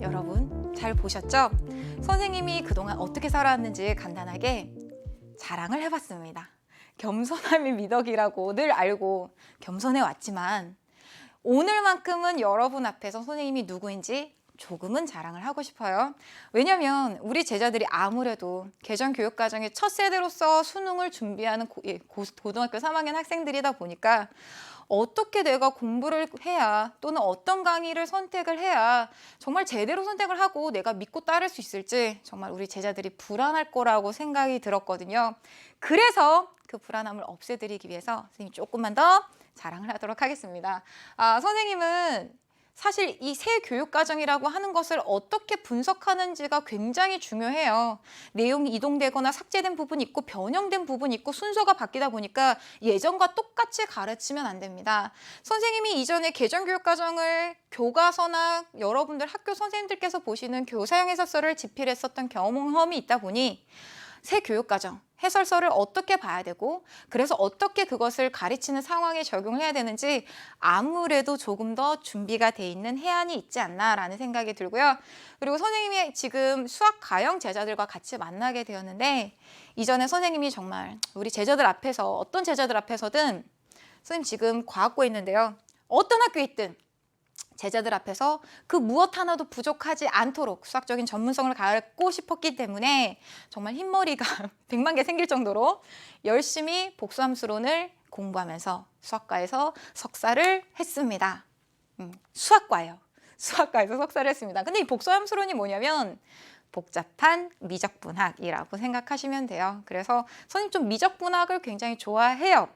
여러분 잘 보셨죠? 선생님이 그동안 어떻게 살아왔는지 간단하게 자랑을 해봤습니다. 겸손함이 미덕이라고 늘 알고 겸손해 왔지만 오늘만큼은 여러분 앞에서 선생님이 누구인지 조금은 자랑을 하고 싶어요. 왜냐면 우리 제자들이 아무래도 개정교육과정의 첫 세대로서 수능을 준비하는 고등학교 3학년 학생들이다 보니까 어떻게 내가 공부를 해야 또는 어떤 강의를 선택을 해야 정말 제대로 선택을 하고 내가 믿고 따를 수 있을지 정말 우리 제자들이 불안할 거라고 생각이 들었거든요. 그래서 그 불안함을 없애드리기 위해서 선생님이 조금만 더 자랑을 하도록 하겠습니다. 선생님은 사실 이 새 교육과정이라고 하는 것을 어떻게 분석하는지가 굉장히 중요해요. 내용이 이동되거나 삭제된 부분이 있고 변형된 부분이 있고 순서가 바뀌다 보니까 예전과 똑같이 가르치면 안 됩니다. 선생님이 이전에 개정교육과정을 교과서나 여러분들 학교 선생님들께서 보시는 교사형 해설서를 집필했었던 경험이 있다 보니 새 교육과정 해설서를 어떻게 봐야 되고 그래서 어떻게 그것을 가르치는 상황에 적용을 해야 되는지 아무래도 조금 더 준비가 돼 있는 해안이 있지 않나라는 생각이 들고요. 그리고 선생님이 지금 수학 가형 제자들과 같이 만나게 되었는데 이전에 선생님이 정말 우리 제자들 앞에서 어떤 제자들 앞에서든 선생님 지금 과학고에 있는데요. 어떤 학교에 있든 제자들 앞에서 그 무엇 하나도 부족하지 않도록 수학적인 전문성을 갖고 싶었기 때문에 정말 흰머리가 100만 개 생길 정도로 열심히 복수함수론을 공부하면서 수학과에서 석사를 했습니다. 수학과예요. 수학과에서 석사를 했습니다. 근데 이 복수함수론이 뭐냐면 복잡한 미적분학이라고 생각하시면 돼요. 그래서 선생님 좀 미적분학을 굉장히 좋아해요.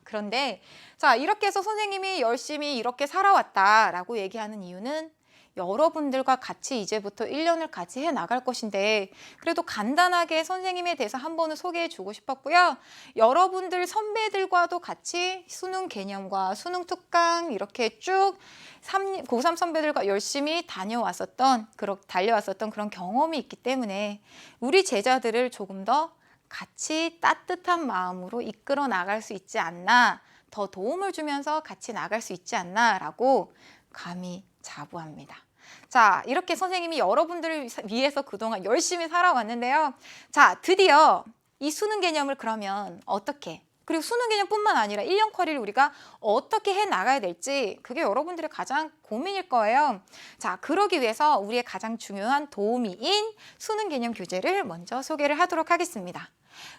그런데 자 이렇게 해서 선생님이 열심히 이렇게 살아왔다라고 얘기하는 이유는 여러분들과 같이 이제부터 1년을 같이 해 나갈 것인데 그래도 간단하게 선생님에 대해서 한 번은 소개해 주고 싶었고요. 여러분들 선배들과도 같이 수능 개념과 수능 특강 이렇게 쭉 고3 선배들과 열심히 달려왔었던 그런 경험이 있기 때문에 우리 제자들을 조금 더 같이 따뜻한 마음으로 이끌어 나갈 수 있지 않나, 더 도움을 주면서 같이 나갈 수 있지 않나 라고 감히 자부합니다. 자, 이렇게 선생님이 여러분들을 위해서 그동안 열심히 살아왔는데요. 자, 드디어 이 수능 개념을 그러면 어떻게, 그리고 수능 개념뿐만 아니라 1년 커리를 우리가 어떻게 해 나가야 될지 그게 여러분들의 가장 고민일 거예요. 자, 그러기 위해서 우리의 가장 중요한 도우미인 수능 개념 교재를 먼저 소개를 하도록 하겠습니다.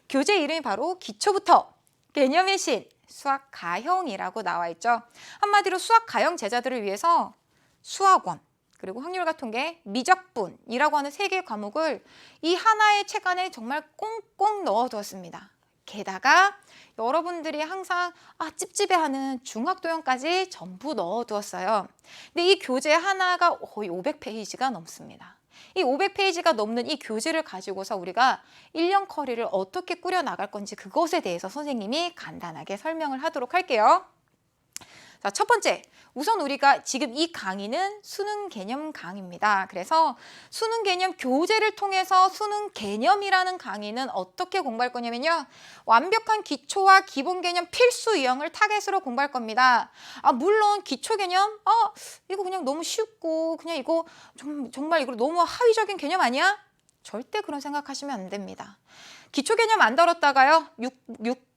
교재 이름이 바로 기초부터 개념의 신 수학 가형이라고 나와 있죠. 한마디로 수학 가형 제자들을 위해서 수학원 그리고 확률과 통계, 미적분이라고 하는 3개의 과목을 이 하나의 책 안에 정말 꽁꽁 넣어두었습니다. 게다가 여러분들이 항상 찝찝해하는 중학도형까지 전부 넣어두었어요. 근데 이 교재 하나가 거의 500페이지가 넘습니다. 이 500페이지가 넘는 이 교재를 가지고서 우리가 1년 커리를 어떻게 꾸려 나갈 건지 그것에 대해서 선생님이 간단하게 설명을 하도록 할게요. 자, 첫 번째, 우선 우리가 지금 이 강의는 수능 개념 강의입니다. 그래서 수능 개념 교재를 통해서 수능 개념이라는 강의는 어떻게 공부할 거냐면요. 완벽한 기초와 기본 개념 필수 유형을 타겟으로 공부할 겁니다. 물론 기초 개념, 이거 그냥 너무 쉽고 그냥 이거 정말 이거 너무 하위적인 개념 아니야? 절대 그런 생각하시면 안 됩니다. 기초 개념 안 다뤘다가요.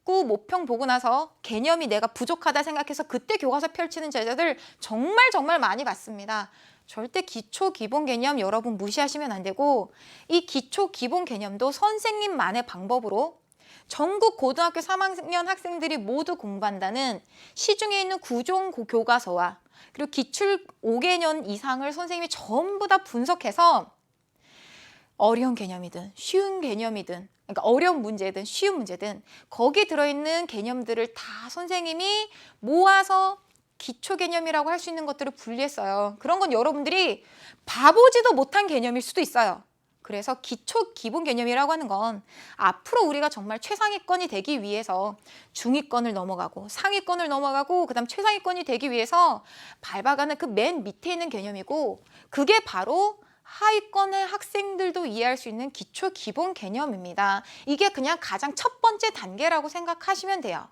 듣고 모평 보고 나서 개념이 내가 부족하다 생각해서 그때 교과서 펼치는 제자들 정말 많이 봤습니다. 절대 기초 기본 개념 여러분 무시하시면 안 되고, 이 기초 기본 개념도 선생님만의 방법으로 전국 고등학교 3학년 학생들이 모두 공부한다는 시중에 있는 구종 교과서와 그리고 기출 5개년 이상을 선생님이 전부 다 분석해서 어려운 개념이든 쉬운 개념이든, 그러니까 어려운 문제든 쉬운 문제든 거기 들어있는 개념들을 다 선생님이 모아서 기초 개념이라고 할 수 있는 것들을 분리했어요. 그런 건 여러분들이 봐보지도 못한 개념일 수도 있어요. 그래서 기초 기본 개념이라고 하는 건 앞으로 우리가 정말 최상위권이 되기 위해서 중위권을 넘어가고 상위권을 넘어가고 그다음 최상위권이 되기 위해서 밟아가는 그 맨 밑에 있는 개념이고, 그게 바로 하위권의 학생들도 이해할 수 있는 기초 기본 개념입니다. 이게 그냥 가장 첫 번째 단계라고 생각하시면 돼요.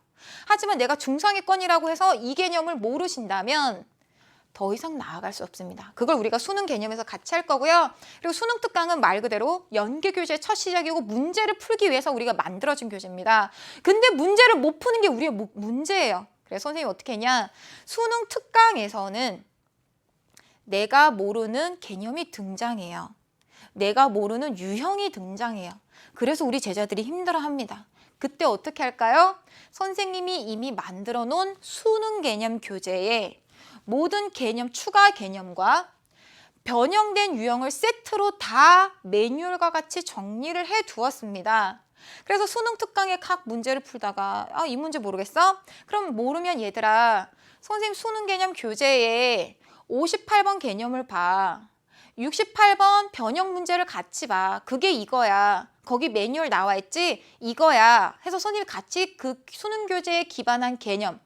하지만 내가 중상위권이라고 해서 이 개념을 모르신다면 더 이상 나아갈 수 없습니다. 그걸 우리가 수능 개념에서 같이 할 거고요. 그리고 수능 특강은 말 그대로 연계 교재의 첫 시작이고 문제를 풀기 위해서 우리가 만들어진 교재입니다. 근데 문제를 못 푸는 게 우리의 문제예요. 그래서 선생님이 어떻게 했냐? 수능 특강에서는 내가 모르는 개념이 등장해요. 내가 모르는 유형이 등장해요. 그래서 우리 제자들이 힘들어합니다. 그때 어떻게 할까요? 선생님이 이미 만들어 놓은 수능 개념 교재에 모든 개념, 추가 개념과 변형된 유형을 세트로 다 매뉴얼과 같이 정리를 해 두었습니다. 그래서 수능 특강의 각 문제를 풀다가 이 문제 모르겠어? 그럼 모르면 얘들아, 선생님 수능 개념 교재에 58번 개념을 봐. 68번 변형 문제를 같이 봐. 그게 이거야. 거기 매뉴얼 나와 있지? 이거야. 해서 선생님이 같이 그 수능 교재에 기반한 개념,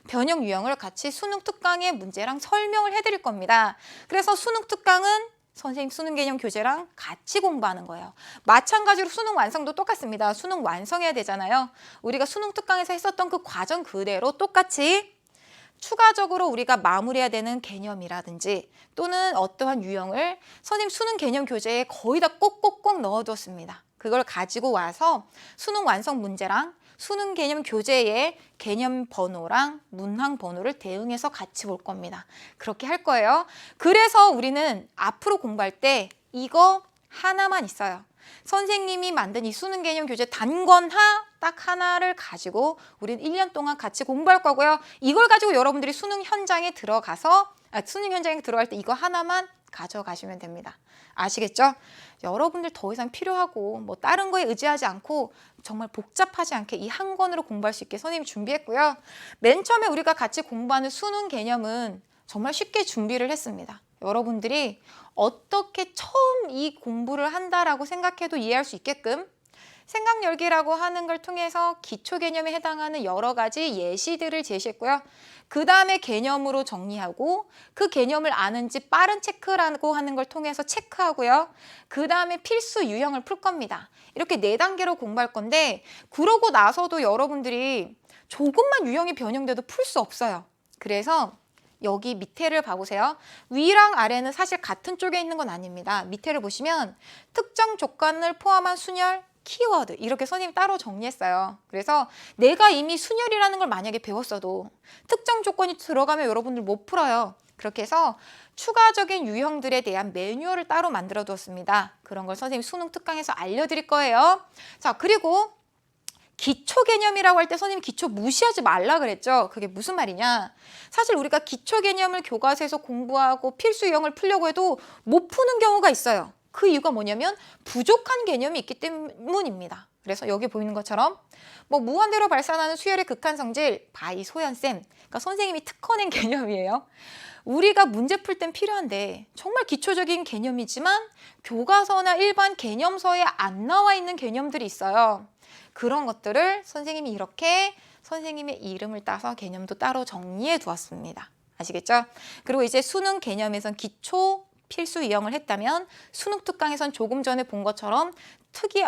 변형 유형을 같이 수능 특강의 문제랑 설명을 해드릴 겁니다. 그래서 수능 특강은 선생님 수능 개념 교재랑 같이 공부하는 거예요. 마찬가지로 수능 완성도 똑같습니다. 수능 완성해야 되잖아요. 우리가 수능 특강에서 했었던 그 과정 그대로 똑같이 추가적으로 우리가 마무리해야 되는 개념이라든지 또는 어떠한 유형을 선생님 수능 개념 교재에 거의 다 꼭꼭꼭 넣어두었습니다. 그걸 가지고 와서 수능 완성 문제랑 수능 개념 교재의 개념 번호랑 문항 번호를 대응해서 같이 볼 겁니다. 그렇게 할 거예요. 그래서 우리는 앞으로 공부할 때 이거 하나만 있어요. 선생님이 만든 이 수능 개념 교재 단권하 딱 하나를 가지고 우리는 1년 동안 같이 공부할 거고요. 이걸 가지고 여러분들이 수능 현장에 들어갈 때 이거 하나만 가져가시면 됩니다. 아시겠죠? 여러분들 더 이상 필요하고 뭐 다른 거에 의지하지 않고 정말 복잡하지 않게 이 한 권으로 공부할 수 있게 선생님이 준비했고요. 맨 처음에 우리가 같이 공부하는 수능 개념은 정말 쉽게 준비를 했습니다. 여러분들이 어떻게 처음 이 공부를 한다라고 생각해도 이해할 수 있게끔 생각 열기라고 하는 걸 통해서 기초 개념에 해당하는 여러 가지 예시들을 제시했고요. 그 다음에 개념으로 정리하고 그 개념을 아는지 빠른 체크라고 하는 걸 통해서 체크하고요. 그 다음에 필수 유형을 풀 겁니다. 이렇게 4단계로 공부할 건데 그러고 나서도 여러분들이 조금만 유형이 변형돼도 풀 수 없어요. 그래서 여기 밑에를 봐보세요. 위랑 아래는 사실 같은 쪽에 있는 건 아닙니다. 밑에를 보시면 특정 조건을 포함한 순열, 키워드 이렇게 선생님이 따로 정리했어요. 그래서 내가 이미 순열이라는 걸 만약에 배웠어도 특정 조건이 들어가면 여러분들 못 풀어요. 그렇게 해서 추가적인 유형들에 대한 매뉴얼을 따로 만들어 두었습니다. 그런 걸 선생님 수능 특강에서 알려드릴 거예요. 자, 그리고 기초 개념이라고 할 때 선생님 기초 무시하지 말라 그랬죠. 그게 무슨 말이냐? 사실 우리가 기초 개념을 교과서에서 공부하고 필수 유형을 풀려고 해도 못 푸는 경우가 있어요. 그 이유가 뭐냐면 부족한 개념이 있기 때문입니다. 그래서 여기 보이는 것처럼 뭐 무한대로 발산하는 수열의 극한 성질 바이 소연쌤, 그러니까 선생님이 특허낸 개념이에요. 우리가 문제 풀 땐 필요한데 정말 기초적인 개념이지만 교과서나 일반 개념서에 안 나와 있는 개념들이 있어요. 그런 것들을 선생님이 이렇게 선생님의 이름을 따서 개념도 따로 정리해 두었습니다. 아시겠죠? 그리고 이제 수능 개념에선 기초 필수 유형을 했다면 수능 특강에선 조금 전에 본 것처럼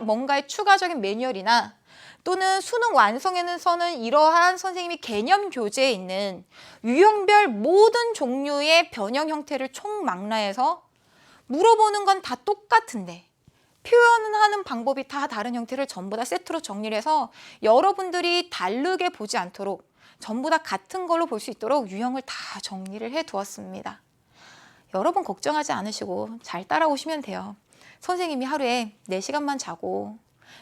뭔가의 추가적인 매뉴얼이나 또는 수능 완성에서는 이러한 선생님이 개념 교재에 있는 유형별 모든 종류의 변형 형태를 총망라해서 물어보는 건 다 똑같은데 표현하는 방법이 다 다른 형태를 전부 다 세트로 정리를 해서 여러분들이 다르게 보지 않도록 전부 다 같은 걸로 볼 수 있도록 유형을 다 정리를 해 두었습니다. 여러분 걱정하지 않으시고 잘 따라오시면 돼요. 선생님이 하루에 4시간만 자고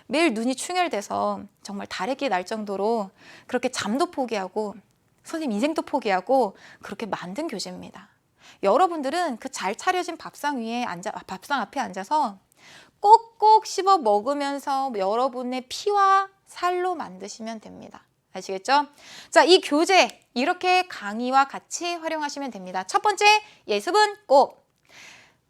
매일 눈이 충혈돼서 정말 다래끼 날 정도로 그렇게 잠도 포기하고 선생님 인생도 포기하고 그렇게 만든 교재입니다. 여러분들은 그 잘 차려진 밥상 앞에 앉아서 꼭꼭 씹어 먹으면서 여러분의 피와 살로 만드시면 됩니다. 아시겠죠? 자, 이 교재 이렇게 강의와 같이 활용하시면 됩니다. 첫 번째, 예습은 꼭.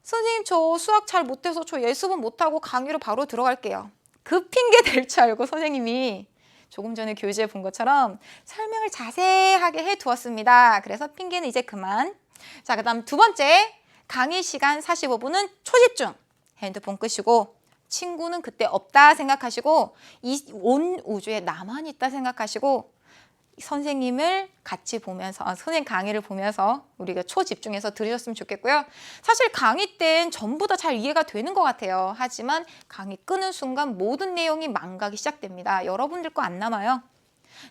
선생님 저 수학 잘 못해서 저 예습은 못하고 강의로 바로 들어갈게요. 그 핑계 댈 줄 알고 선생님이 조금 전에 교재에 본 것처럼 설명을 자세하게 해두었습니다. 그래서 핑계는 이제 그만. 자, 그 다음 두 번째, 강의 시간 45분은 초집중. 핸드폰 끄시고 친구는 그때 없다 생각하시고 이 온 우주에 나만 있다 생각하시고 선생님을 같이 보면서 선생님 강의를 보면서 우리가 초집중해서 들으셨으면 좋겠고요. 사실 강의 땐 전부 다 잘 이해가 되는 것 같아요. 하지만 강의 끄는 순간 모든 내용이 망가기 시작됩니다. 여러분들 거 안 남아요.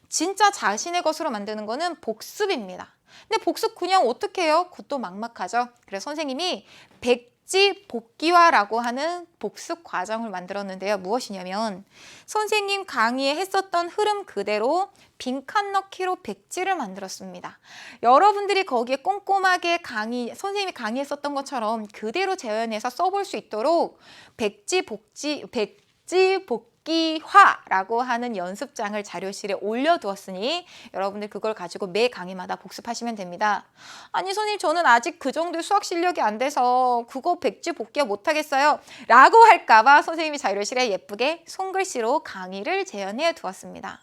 진짜 자신의 것으로 만드는 거는 복습입니다. 근데 복습 그냥 어떻게 해요? 그것도 막막하죠. 그래서 선생님이 백지복기화라고 하는 복습 과정을 만들었는데요. 무엇이냐면 선생님 강의에 했었던 흐름 그대로 빈칸 넣기로 백지를 만들었습니다. 여러분들이 거기에 꼼꼼하게 선생님이 강의했었던 것처럼 그대로 재현해서 써볼 수 있도록 백지복기화라고 하는 연습장을 자료실에 올려두었으니 여러분들 그걸 가지고 매 강의마다 복습하시면 됩니다. 아니 선생님 저는 아직 그 정도의 수학 실력이 안 돼서 그거 백지복기화 못하겠어요 라고 할까봐 선생님이 자료실에 예쁘게 손글씨로 강의를 재현해 두었습니다.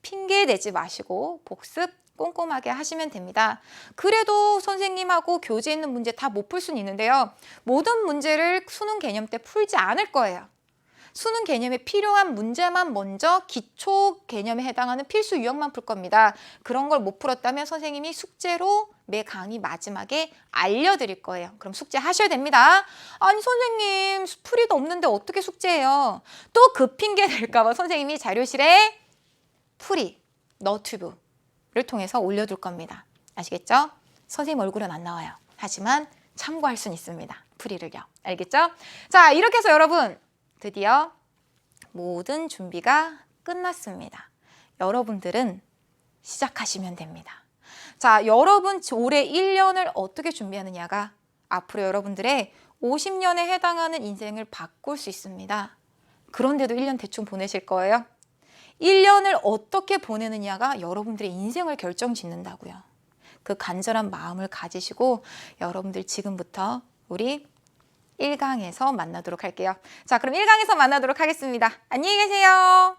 핑계 내지 마시고 복습 꼼꼼하게 하시면 됩니다. 그래도 선생님하고 교재에 있는 문제 다 못 풀 수는 있는데요. 모든 문제를 수능 개념 때 풀지 않을 거예요. 수능 개념에 필요한 문제만 먼저 기초 개념에 해당하는 필수 유형만 풀 겁니다. 그런 걸 못 풀었다면 선생님이 숙제로 매 강의 마지막에 알려드릴 거예요. 그럼 숙제 하셔야 됩니다. 아니 선생님 풀이도 없는데 어떻게 숙제해요? 또 그 핑계 댈까 봐 선생님이 자료실에 풀이, 너튜브를 통해서 올려둘 겁니다. 아시겠죠? 선생님 얼굴은 안 나와요. 하지만 참고할 수는 있습니다. 풀이를요. 알겠죠? 자, 이렇게 해서 여러분 드디어 모든 준비가 끝났습니다. 여러분들은 시작하시면 됩니다. 자, 여러분 올해 1년을 어떻게 준비하느냐가 앞으로 여러분들의 50년에 해당하는 인생을 바꿀 수 있습니다. 그런데도 1년 대충 보내실 거예요? 1년을 어떻게 보내느냐가 여러분들의 인생을 결정짓는다고요. 그 간절한 마음을 가지시고 여러분들 지금부터 우리 1강에서 만나도록 할게요. 자, 그럼 1강에서 만나도록 하겠습니다. 안녕히 계세요.